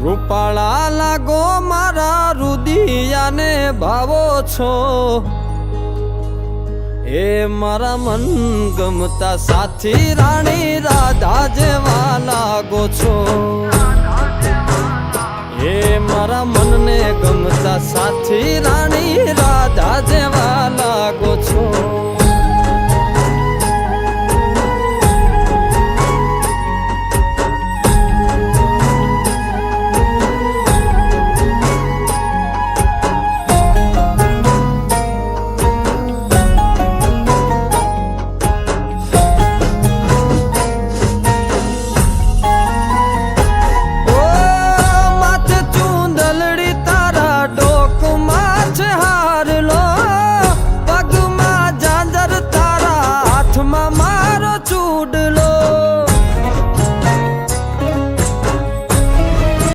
રૂપાળા લાગો મારા રુદિયાને ભાવો છો, એ મારા મન ગમતા સાથી રાણી રાધા જેવા લાગો છો, એ મારા મનને ગમતા સાથી રાણી રાધા જેવા લાગો છો।